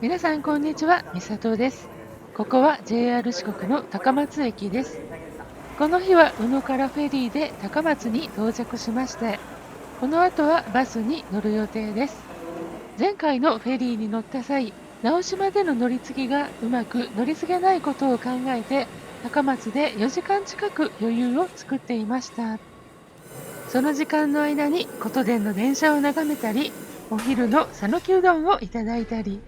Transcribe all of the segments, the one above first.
皆さんこんにちは、みさとです。ここは JR 四国の高松駅です。この日は宇野からフェリーで高松に到着しまして、この後はバスに乗る予定です。前回のフェリーに乗った際、直島での乗り継ぎがうまく乗り継げないことを考えて、高松で4時間近く余裕を作っていました。その時間の間に琴電の電車を眺めたり、お昼の讃岐うどんをいただいたり、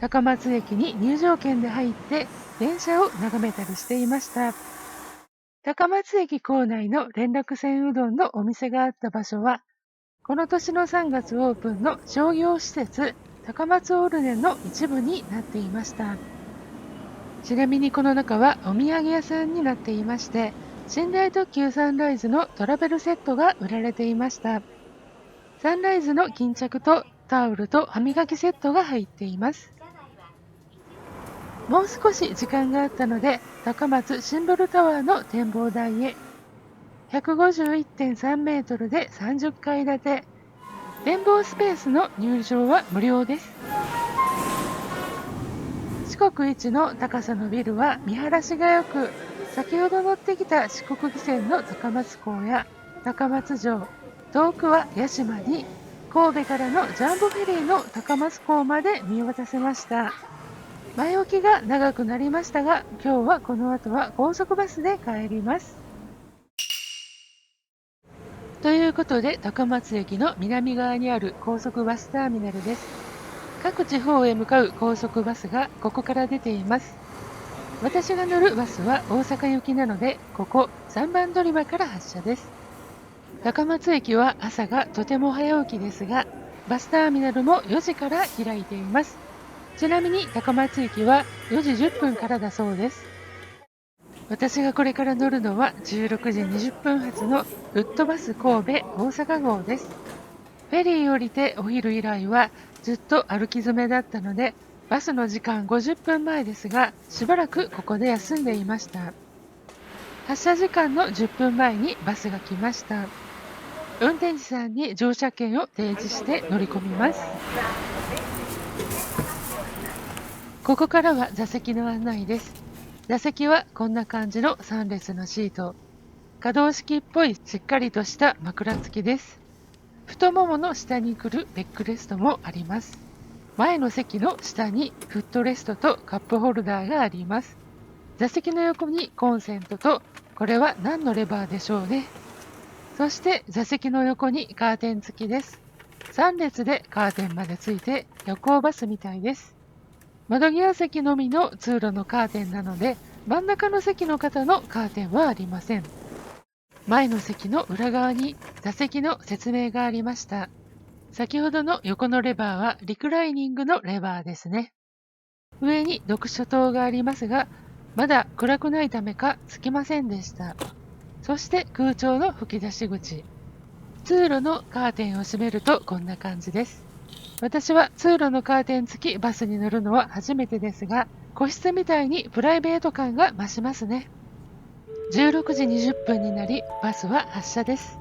高松駅に入場券で入って電車を眺めたりしていました。高松駅構内の連絡船うどんのお店があった場所は、この年の3月オープンの商業施設高松オルネンの一部になっていました。ちなみにこの中はお土産屋さんになっていまして、寝台特急サンライズのトラベルセットが売られていました。サンライズの巾着とタオルと歯磨きセットが入っています。もう少し時間があったので、高松シンボルタワーの展望台へ。151.3 メートルで30階建て。展望スペースの入場は無料です。四国一の高さのビルは見晴らしが良く、先ほど乗ってきた四国汽船の高松港や高松城、遠くは屋島に、神戸からのジャンボフェリーの高松港まで見渡せました。前置きが長くなりましたが、今日はこの後は高速バスで帰ります。ということで、高松駅の南側にある高速バスターミナルです。各地方へ向かう高速バスがここから出ています。私が乗るバスは大阪行きなので、ここ3番乗り場から発車です。高松駅は朝がとても早起きですが、バスターミナルも4時から開いています。ちなみに高松駅は4時10分からだそうです。私がこれから乗るのは16時20分発のウッドバス神戸大阪号です。フェリー降りてお昼以来はずっと歩き詰めだったので、バスの時間50分前ですが、しばらくここで休んでいました。発車時間の10分前にバスが来ました。運転手さんに乗車券を提示して乗り込みます。ここからは座席の案内です。座席はこんな感じの3列のシート。可動式っぽいしっかりとした枕付きです。太ももの下に来るレッグレストもあります。前の席の下にフットレストとカップホルダーがあります。座席の横にコンセントと、これは何のレバーでしょうね。そして座席の横にカーテン付きです。3列でカーテンまでついて夜行バスみたいです。窓際席のみの通路のカーテンなので、真ん中の席の方のカーテンはありません。前の席の裏側に座席の説明がありました。先ほどの横のレバーはリクライニングのレバーですね。上に読書灯がありますが、まだ暗くないためかつきませんでした。そして空調の吹き出し口。通路のカーテンを閉めるとこんな感じです。私は通路のカーテン付きバスに乗るのは初めてですが、個室みたいにプライベート感が増しますね。16時20分になり、バスは発車です。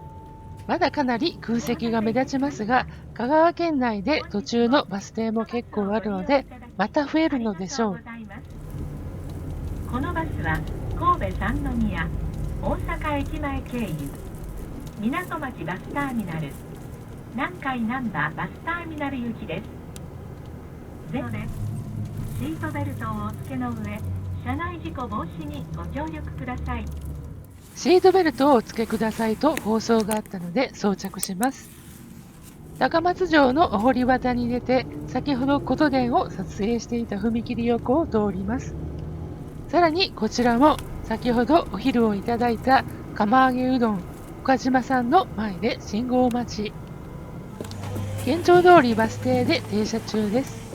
まだかなり空席が目立ちますが、香川県内で途中のバス停も結構あるので、また増えるのでしょう。このバスは神戸三宮、大阪駅前経由、港町バスターミナル、南海難波バスターミナル行きです。ゼロです。シートベルトをお付けの上、車内事故防止にご協力ください。シートベルトをお付けくださいと放送があったので装着します。高松城のお堀端に出て、先ほど琴電を撮影していた踏切横を通ります。さらにこちらも先ほどお昼をいただいた釜揚げうどん岡島さんの前で信号待ち。県庁通りバス停で停車中です。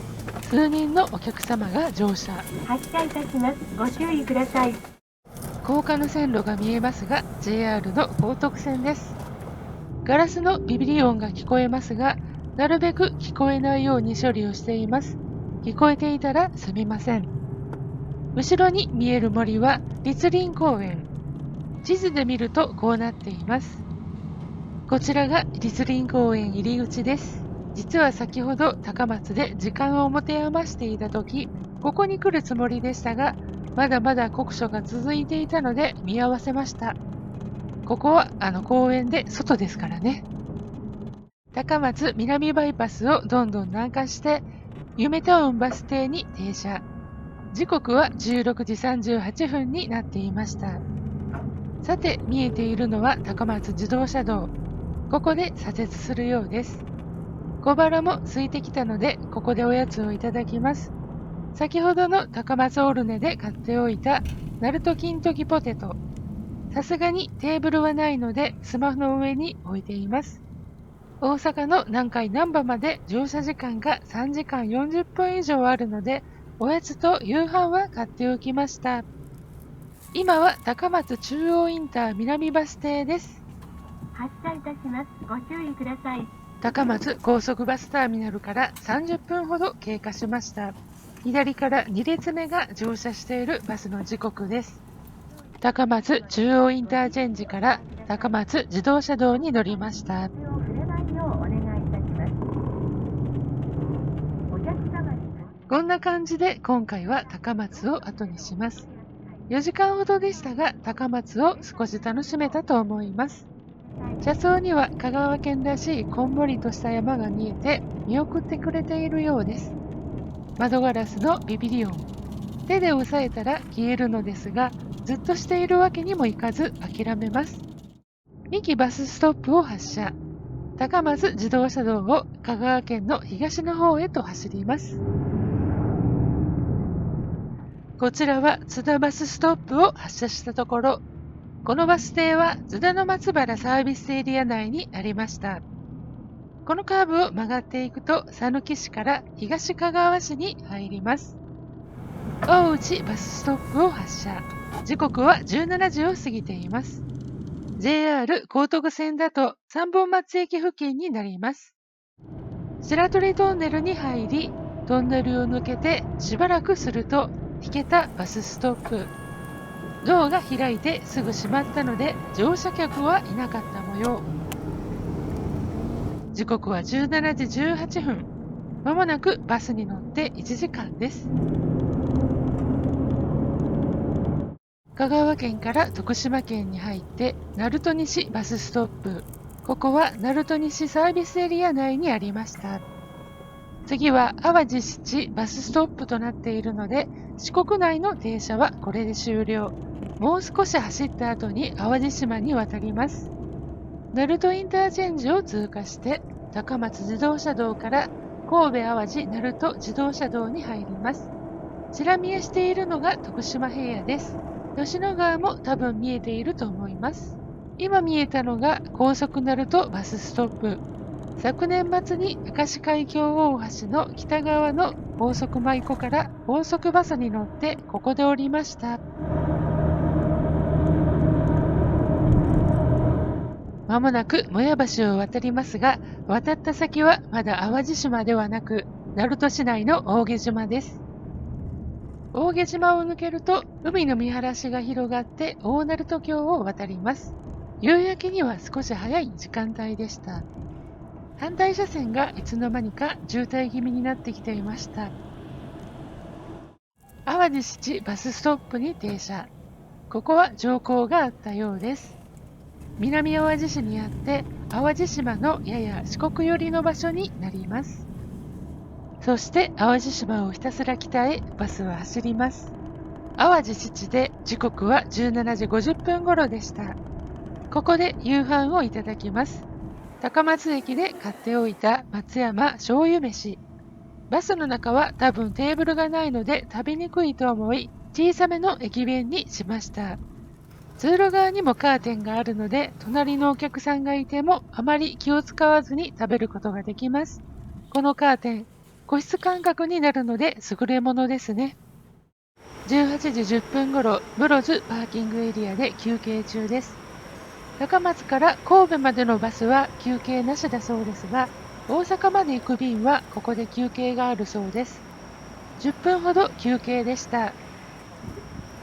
数人のお客様が乗車。発車いたします。ご注意ください。高架の線路が見えますが、JR の高徳線です。ガラスのビビリ音が聞こえますが、なるべく聞こえないように処理をしています。聞こえていたらすみません。後ろに見える森は栗林公園。地図で見るとこうなっています。こちらが栗林公園入り口です。実は先ほど高松で時間を持て余していた時、ここに来るつもりでしたが、まだまだ酷暑が続いていたので見合わせました。ここは公園で外ですからね。高松南バイパスをどんどん南下して、夢タウンバス停に停車。時刻は16時38分になっていました。さて、見えているのは高松自動車道。ここで左折するようです。小腹も空いてきたので、ここでおやつをいただきます。先ほどの高松オルネで買っておいたナルト金時ポテト。さすがにテーブルはないのでスマホの上に置いています。大阪の南海難波まで乗車時間が3時間40分以上あるので、おやつと夕飯は買っておきました。今は高松中央インター南バス停です。発車いたします。ご注意ください。高松高速バスターミナルから30分ほど経過しました。左から2列目が乗車しているバスの時刻です。高松中央インターチェンジから高松自動車道に乗りました。こんな感じで今回は高松を後にします。4時間ほどでしたが、高松を少し楽しめたと思います。車窓には香川県らしいこんもりとした山が見えて見送ってくれているようです。窓ガラスのビビリ音。手で押さえたら消えるのですが、ずっとしているわけにもいかず諦めます。2機バスストップを発車。高松自動車道を香川県の東の方へと走ります。こちらは津田バスストップを発車したところ、このバス停は津田の松原サービスエリア内にありました。このカーブを曲がっていくと、讃岐市から東かがわ市に入ります。大内バスストップを発車。時刻は17時を過ぎています。JR 高徳線だと三本松駅付近になります。白鳥トンネルに入り、トンネルを抜けてしばらくすると、引けたバスストップ。ドアが開いてすぐ閉まったので乗車客はいなかった模様。時刻は17時18分。まもなくバスに乗って1時間です。香川県から徳島県に入って鳴門西バスストップ。ここは鳴門西サービスエリア内にありました。次は淡路七バスストップとなっているので、四国内の停車はこれで終了。もう少し走った後に淡路島に渡ります。鳴門インターチェンジを通過して高松自動車道から神戸淡路鳴門自動車道に入ります。ちら見えしているのが徳島平野です。吉野川も多分見えていると思います。今見えたのが高速鳴門バスストップ。昨年末に明石海峡大橋の北側の高速舞子から高速バスに乗ってここで降りました。まもなくもや橋を渡りますが、渡った先はまだ淡路島ではなく、鳴門市内の大毛島です。大毛島を抜けると海の見晴らしが広がって大鳴門橋を渡ります。夕焼けには少し早い時間帯でした。反対車線がいつの間にか渋滞気味になってきていました。淡路七バスストップに停車。ここは乗降があったようです。南淡路市にあって淡路島のやや四国寄りの場所になります。そして淡路島をひたすら北へバスは走ります。淡路七で時刻は17時50分頃でした。ここで夕飯をいただきます。高松駅で買っておいた松山醤油飯。バスの中は多分テーブルがないので食べにくいと思い、小さめの駅弁にしました。通路側にもカーテンがあるので、隣のお客さんがいてもあまり気を使わずに食べることができます。このカーテン、個室間隔になるので優れものですね。18時10分頃、室津パーキングエリアで休憩中です。高松から神戸までのバスは休憩なしだそうですが、大阪まで行く便はここで休憩があるそうです。10分ほど休憩でした。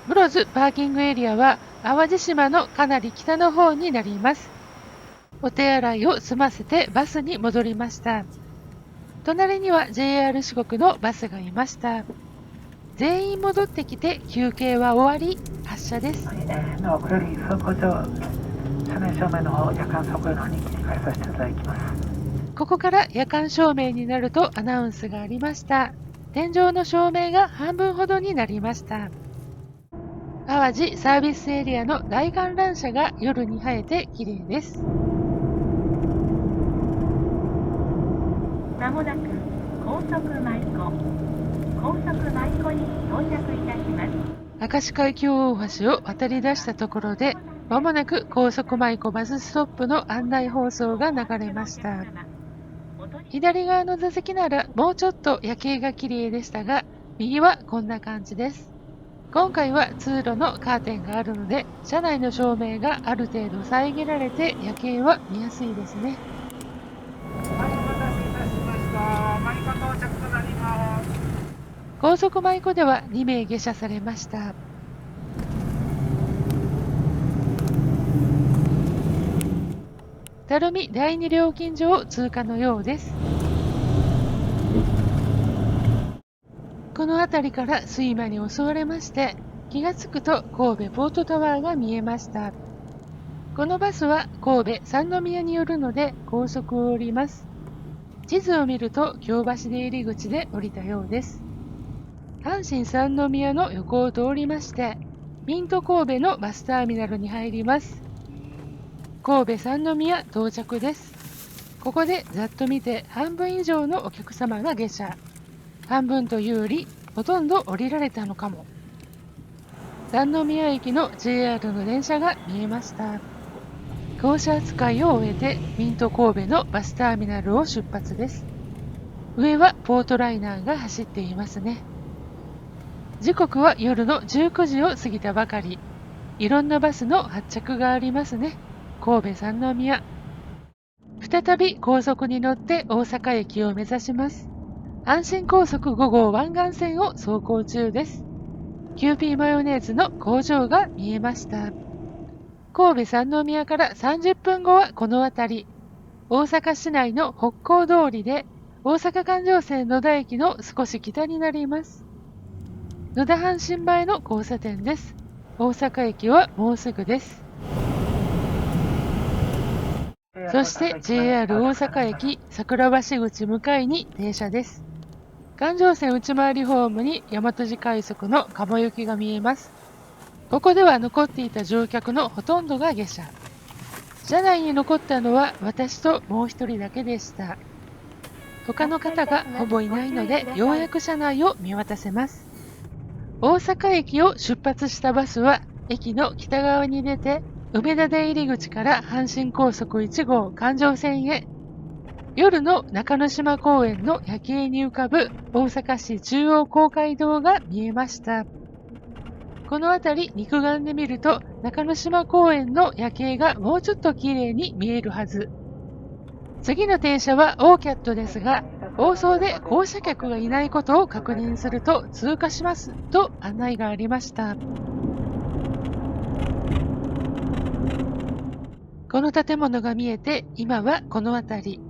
室津パーキングエリアは淡路島のかなり北の方になります。お手洗いを済ませてバスに戻りました。隣には JR 四国のバスがいました。全員戻ってきて休憩は終わり、発車です。はい、今これより走行上、車内照明の方、夜間走行の方に切り替えさせていただきます。ここから夜間照明になるとアナウンスがありました。天井の照明が半分ほどになりました。淡路サービスエリアの大観覧車が夜に映えて綺麗です。まもなく高速舞子に到着いたします。明石海峡大橋を渡り出したところで、まもなく高速舞子バスストップの案内放送が流れました。左側の座席ならもうちょっと夜景が綺麗でしたが、右はこんな感じです。今回は通路のカーテンがあるので、車内の照明がある程度遮られて夜景は見やすいですね。はい、お待たせいたしました。舞子到着となります。高速舞子では2名下車されました。垂水第二料金所を通過のようです。この辺りから睡魔に襲われまして、気がつくと神戸ポートタワーが見えました。このバスは神戸三宮によるので高速を降ります。地図を見ると京橋出入り口で降りたようです。阪神三宮の横を通りまして、ミント神戸のバスターミナルに入ります。神戸三宮到着です。ここでざっと見て半分以上のお客様が下車。半分というよりほとんど降りられたのかも。三宮駅の JR の電車が見えました。降車扱いを終えてミント神戸のバスターミナルを出発です。上はポートライナーが走っていますね。時刻は夜の19時を過ぎたばかり。いろんなバスの発着がありますね。神戸三宮。再び高速に乗って大阪駅を目指します。阪神高速5号湾岸線を走行中です。キューピーマヨネーズの工場が見えました。神戸三宮から30分後はこの辺り。大阪市内の北港通りで、大阪環状線野田駅の少し北になります。野田阪神前の交差点です。大阪駅はもうすぐです。そして JR 大阪駅桜橋口向かいに停車です。環状線内回りホームに大和路快速の鴨行きが見えます。ここでは残っていた乗客のほとんどが下車。車内に残ったのは私ともう一人だけでした。他の方がほぼいないので、ようやく車内を見渡せます。大阪駅を出発したバスは、駅の北側に出て、梅田出入り口から阪神高速1号環状線へ。夜の中之島公園の夜景に浮かぶ大阪市中央公会堂が見えました。この辺り肉眼で見ると中之島公園の夜景がもうちょっと綺麗に見えるはず。次の停車はオーキャットですが、放送で降車客がいないことを確認すると通過しますと案内がありました。この建物が見えて今はこの辺り。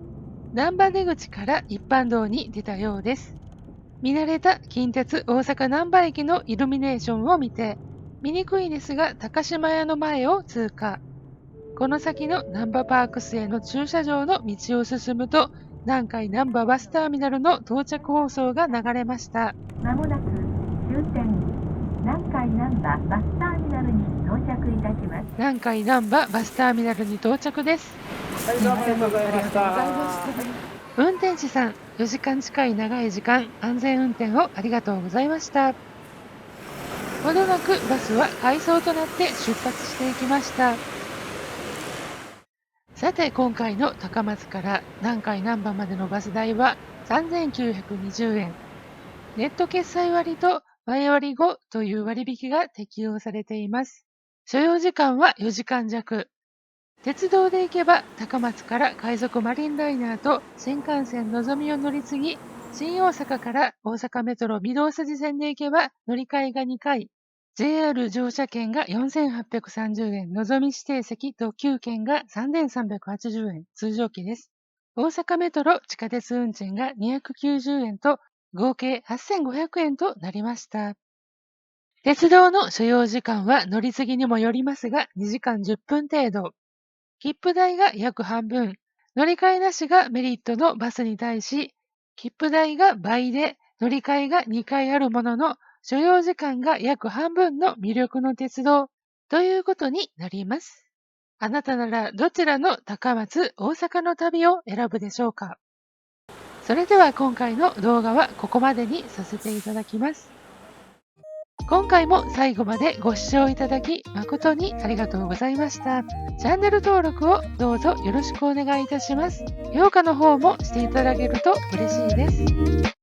難波出口から一般道に出たようです。見慣れた近鉄大阪難波駅のイルミネーションを見て、見にくいですが高島屋の前を通過。この先の難波パークスへの駐車場の道を進むと、南海難波バスターミナルの到着放送が流れました。まもなく終点南海難波バスターミナルに到着いたします。南海難波バスターミナルに到着です。はい、どうもありがとうございました。運転士さん、4時間近い長い時間、安全運転をありがとうございました。ほどなくバスは回送となって出発していきました。さて、今回の高松から南海難波までのバス代は3920円。ネット決済割と前割後という割引が適用されています。所要時間は4時間弱。鉄道で行けば高松から海賊マリンライナーと新幹線のぞみを乗り継ぎ、新大阪から大阪メトロ御堂筋線で行けば乗り換えが2回、JR 乗車券が4830円、のぞみ指定席特急券が3380円、通常期です。大阪メトロ地下鉄運賃が290円と合計8500円となりました。鉄道の所要時間は乗り継ぎにもよりますが2時間10分程度。切符代が約半分。乗り換えなしがメリットのバスに対し、切符代が倍で乗り換えが2回あるものの、所要時間が約半分の魅力の鉄道ということになります。あなたならどちらの高松、大阪の旅を選ぶでしょうか？それでは今回の動画はここまでにさせていただきます。今回も最後までご視聴いただき誠にありがとうございました。チャンネル登録をどうぞよろしくお願いいたします。評価の方もしていただけると嬉しいです。